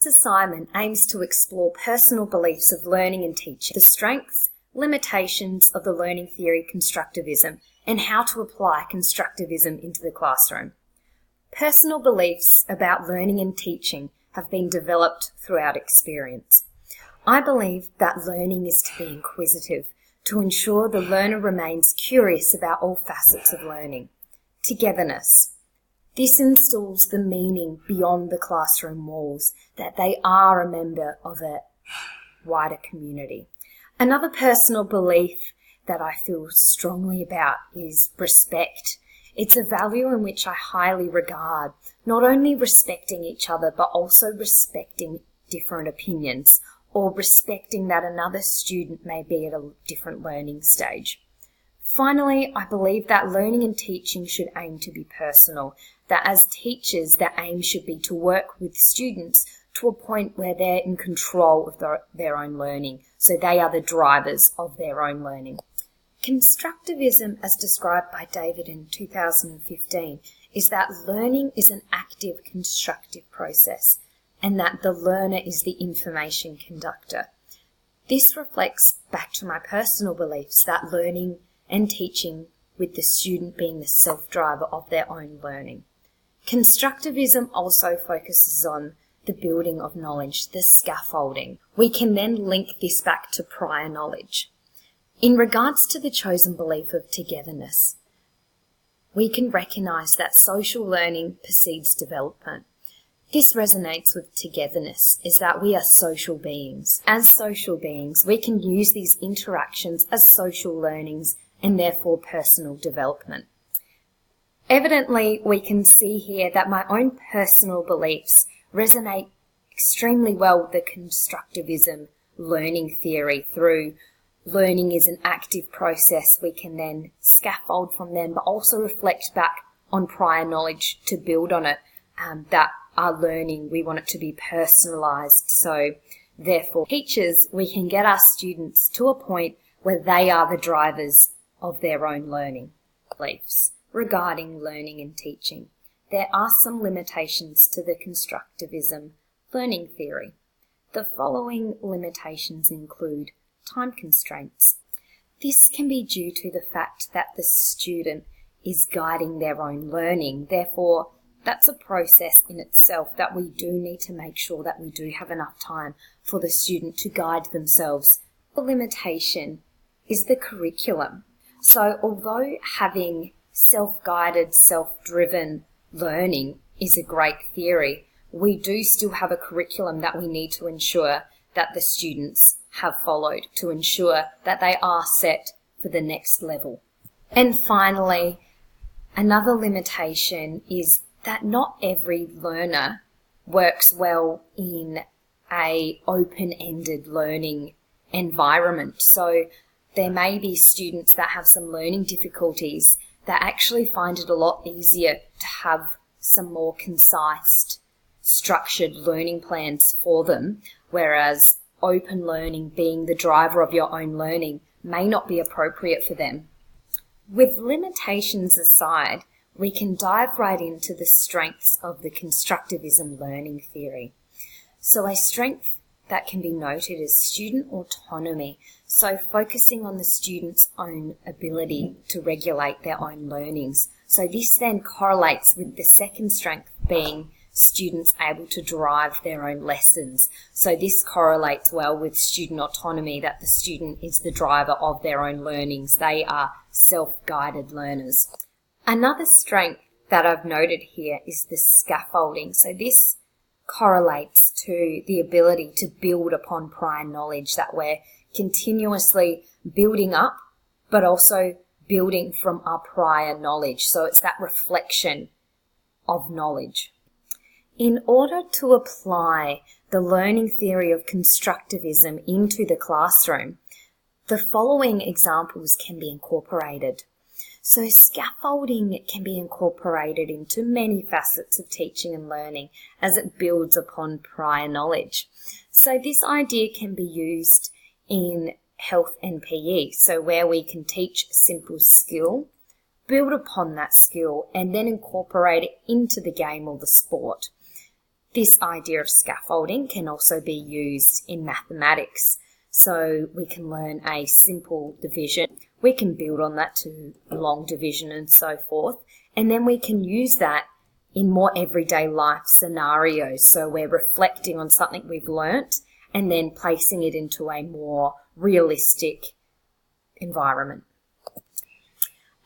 This assignment aims to explore personal beliefs of learning and teaching, the strengths, limitations of the learning theory Constructivism, and how to apply Constructivism into the classroom. Personal beliefs about learning and teaching have been developed throughout experience. I believe that learning is to be inquisitive, to ensure the learner remains curious about all facets of learning. Togetherness. This instills the meaning beyond the classroom walls, that they are a member of a wider community. Another personal belief that I feel strongly about is respect. It's a value in which I highly regard, not only respecting each other, but also respecting different opinions, or respecting that another student may be at a different learning stage. Finally, I believe that learning and teaching should aim to be personal, that as teachers, their aim should be to work with students to a point where they're in control of their own learning, so they are the drivers of their own learning. Constructivism, as described by David in 2015, is that learning is an active, constructive process, and that the learner is the information conductor. This reflects back to my personal beliefs that learning and teaching with the student being the self-driver of their own learning. Constructivism also focuses on the building of knowledge, the scaffolding. We can then link this back to prior knowledge. In regards to the chosen belief of togetherness, we can recognise that social learning precedes development. This resonates with togetherness, is that we are social beings. As social beings, we can use these interactions as social learnings and therefore personal development. Evidently, we can see here that my own personal beliefs resonate extremely well with the Constructivism learning theory. Through learning is an active process, we can then scaffold from them, but also reflect back on prior knowledge to build on it, that our learning, we want it to be personalised. So therefore, teachers, we can get our students to a point where they are the drivers of their own learning beliefs. Regarding learning and teaching, there are some limitations to the Constructivism learning theory. The following limitations include time constraints. This can be due to the fact that the student is guiding their own learning. Therefore, that's a process in itself that we do need to make sure that we do have enough time for the student to guide themselves. The limitation is the curriculum. So although having self-guided, self-driven learning is a great theory, we do still have a curriculum that we need to ensure that the students have followed to ensure that they are set for the next level. And finally, another limitation is that not every learner works well in an open-ended learning environment. So there may be students that have some learning difficulties that actually find it a lot easier to have some more concise, structured learning plans for them, whereas open learning, being the driver of your own learning, may not be appropriate for them. With limitations aside, we can dive right into the strengths of the Constructivism learning theory. So a strength that can be noted is student autonomy, so focusing on the student's own ability to regulate their own learnings. So this then correlates with the second strength being students able to drive their own lessons. So this correlates well with student autonomy, that the student is the driver of their own learnings. They are self-guided learners. Another strength that I've noted here is the scaffolding. So this correlates to the ability to build upon prior knowledge, that we're continuously building up, but also building from our prior knowledge. So it's that reflection of knowledge. In order to apply the learning theory of Constructivism into the classroom, the following examples can be incorporated. So scaffolding can be incorporated into many facets of teaching and learning as it builds upon prior knowledge. So this idea can be used in health and PE, so where we can teach a simple skill, build upon that skill, and then incorporate it into the game or the sport. This idea of scaffolding can also be used in mathematics. So we can learn a simple division. We can build on that to long division and so forth. And then we can use that in more everyday life scenarios. So we're reflecting on something we've learnt and then placing it into a more realistic environment.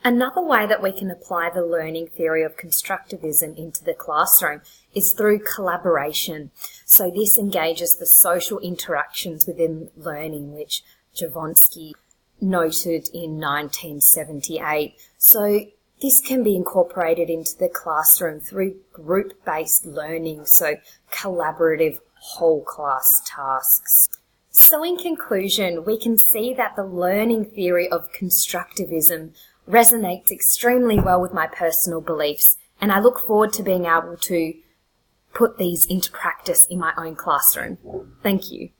Another way that we can apply the learning theory of constructivism into the classroom is through collaboration. So this engages the social interactions within learning, which Jablonski noted in 1978. So this can be incorporated into the classroom through group-based learning, so collaborative whole class tasks. So in conclusion, we can see that the learning theory of constructivism resonates extremely well with my personal beliefs, and I look forward to being able to put these into practice in my own classroom. Thank you.